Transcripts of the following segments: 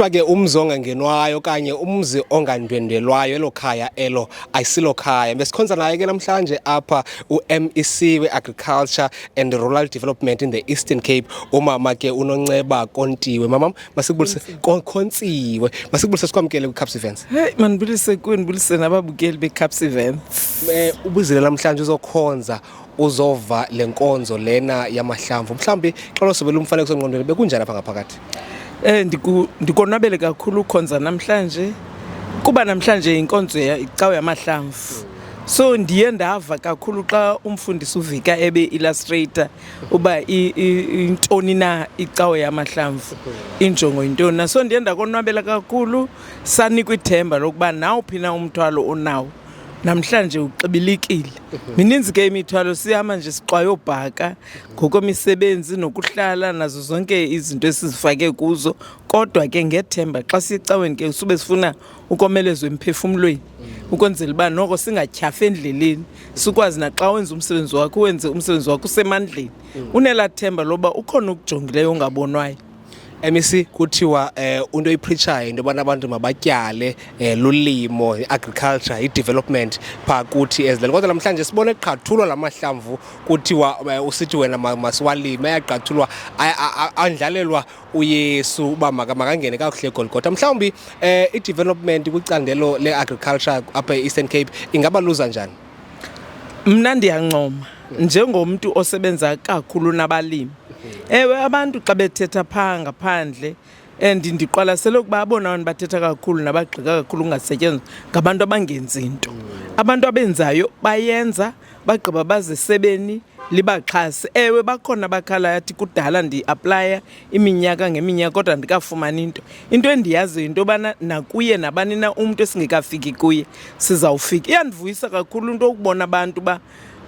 kuthiwa ke umzi ongangenwayo okanye umzi ongandwendelwayo elo khaya elo ayisilo khaya. Besikhonza naye ke namhlanje apha uMEC we-Agriculture and Rural Development in the Eastern Cape, umama ke uNonceba Kontiwe. Mama masikubulise Kontsiwe, masikubulise sikwamkele kwiCaps Events. Hey manibulise kunibulise nababukeli beCaps Events. Ubuzile namhlanje uzokhonza uzova lenkonzo lena yamahlamvu. Mhlambi xa losobela umfanekiso engqondweni bekunjani apha ngaphakathi? Ndikonwabele kakhulu ukhonza namhlanje kuba namhlanje inkonzo icawe yamahlamvu. So ndiye ndava kakhulu xa umfundisi uVika ebe illustrator uba intoni na icawe yamahlamvu, injongo intoni na. So ndiye ndakonwabela kakhulu, sanikwa ithemba lokuba nawuphi na umthwalo onawo namhlanje uqibilikile. Mininzi ke imithwalo sihamba nje siqwayobhaka ngokwemisebenzi nokuhlala nazo zonke izinto esizifake kuzo, kodwa ke ngethemba xa sicaweni ke sube sifuna ukomelezwa emphefumulweni ukwenzela uba noko singatyhafi endleleni, sikwazi naxa wenza umsebenzi wakho wenze umsebenzi wakho usemandleni unelathemba loba ukhona ukujongileyo ongabonwayo. MEC kuthiwa into oyipreachayo into yobana abantu mabatyale lulimo, agriculture, i-development phaa kuthi ezilalini. Kodwa namhlanje sibone qhathulwa la mahlamvu kuthiwa usithi wena masiwalime, ayaqhathulwa andlalelwa uYesu uba makangene kakuhle eGolgotha. Mhlawumbi i-development kwicandelo le-agriculture apha e-Eastern Cape ingaba luza njani? Mna ndiyancoma njengomntu osebenza kakhulu nabalimi. Ewe abantu xa bethetha phaa ngaphandle ndiqwalasele ukuba abona abantu bathetha kakhulu nabagxeka kakhulu ungasetyenzwa ngabantu abangenzi into. Abantu abenzayo bayenza bagqiba bazisebeni libaxhase. Ewe bakhona bakhala yathi kudala ndi-aplaya iminyaka ngeminyaka kodwa ndikafumani into. Into endiyaziyo into yobana nakuye nabani na umntu esingekafiki kuye sizawufika. Iyandivuyisa kakhulu into yokubona abantu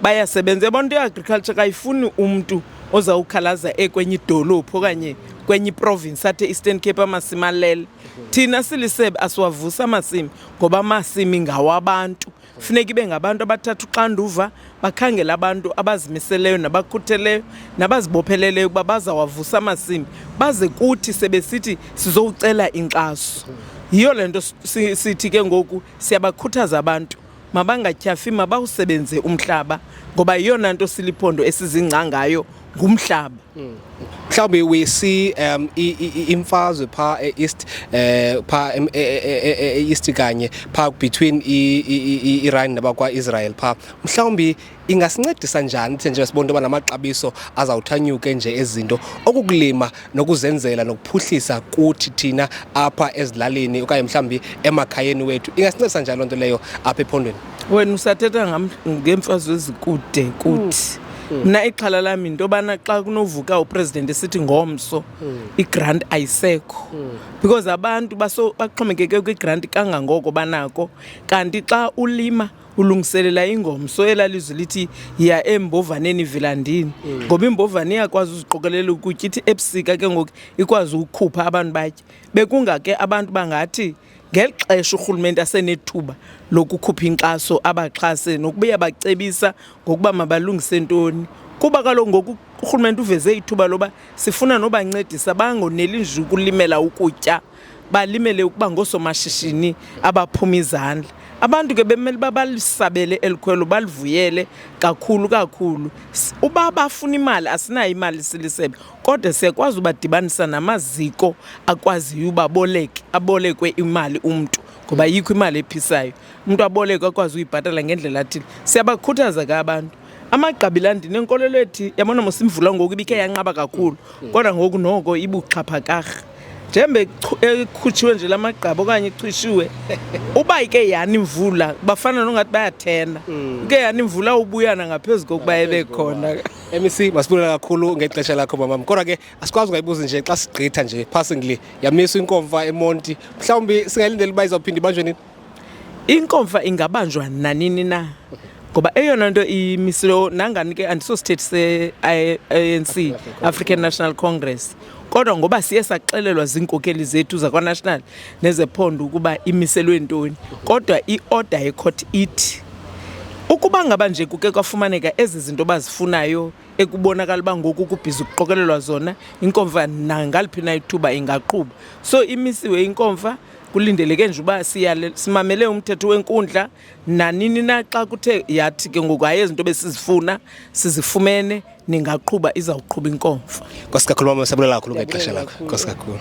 bayasebenza. Abantu i-agriculture kayifuni umntu ozawukhalaza ekwenye idolophu okanye kwenye iprovince athe Eastern Cape amasimi alele. Thina silisebe asiwavusa amasimi ngoba amasimi ngawabantu. Funeka ibe ngabantu abathatha uxanduva bakhangela abantu abazimiseleyo nabakhutheleyo nabazibopheleleyo ukuba bazawavusa amasimi baze kuthi sebesithi sizowucela inkxaso. Yiyo le nto sithi ke ngoku siyabakhuthaza abantu mabangatyhafi, mabawusebenze umhlaba ngoba yiyona nto siliphondo esizingca ngayo ngumhlaba. Mhlawumbi we see imfazwe phaa east phaa east kanye phaa between Iran nabakwa-Israel phaa. Mhlawumbi ingasincedisa njani nje sibona into yoba namaxabiso azawuthanyuke nje ezinto okukulima nokuzenzela nokuphuhlisa kuthi thina apha ezilalini okanye mhlawumbi emakhayeni wethu? Ingasincedisa njani loo nto leyo apha ephondweni? Wena usathetha ngeemfazwe ezikude kuthi. Mna ixhala lami into yobana xa kunovuka upresident esithi ngomso igrant ayisekho because abantu baxhomekeke kwigrant kangangoko banako, kanti xa ulima ulungiselela ingomso elalizwe lithi yiya embovaneni vilandini ngoba imbovane iyakwazi uziqokelela ukutya ithi ebusika ke ngoku ikwazi ukukhupha abantu batye. Bekungake abantu bangathi ngeli xesha urhulumente asenethuba lokukhupha inkxaso abaxhase nokubuya bacebisa ngokuba mabalungise ntoni, kuba kaloku ngoku urhulumente uveze ithuba loba sifuna nobancedisa bangoneli nje ukulimela ukutya, balimele ukuba ngoosomashishini abaphuma izandla. Abantu ke bemele babalisabele elikhwelo balivuyele kakhulu. Uba bafuna imali asinayo imali silisebe, kodwa siyakwazi ubadibanisa namaziko akwaziyo uba abolekwe imali umntu ngoba yikho imali ephisayo. Umuntu abolekwe akwazi uyibhatala ngendlela athile. Siyabakhuthaza ke abantu. Amagqabila ndinenkolelo ethi yabona mosimvula ngoku ibikhe yanqaba kakhulu kodwa ngoku noko ibuxhaphakarha. Njembe ekhutshiwe nje lamagqaba okanye ichishiwe uba ike yani imvula bafana nongathi bayathena ike yani imvula ubuyana ngaphezulu kokuba ebekhona. MEC masibulele kakhulu ngexesha lakho mama, kodwa ke asikwazi ungayibuza nje xa sigqitha nje passingly yamiswa inkomfa eMonti. Mhlawumbi singalindela uba izawuphinda ibanjwe nini? Inkomfa ingabanjwa nanini na ngoba eyona nto imisilo nangani ke andisosithethi se-ANC, African National Congress, kodwa ngoba siye saxelelwa zinkokeli zethu zakwa-national nezephondo ukuba imiselwe ntoni, kodwa i-order yecourt ithi ukuba ngaba nje kuke kwafumaneka ezi zinto bazifunayo ekubonakala uba ngoku kubhizi ukuqokelelwa zona, inkomfa nangaliphi na ithuba ingaqhuba. So imisiwe inkomfa, kulindeleke nje uba simamele umthetho wenkundla, nanini na xa kuthe yathi ke ngoku hayi izinto besizifuna sizifumene, ningaqhuba, izawuqhuba inkomfa. Nkosi kakhulu mama, siyabulela kakhulu ngexesha lakho. Nkosi kakhulu.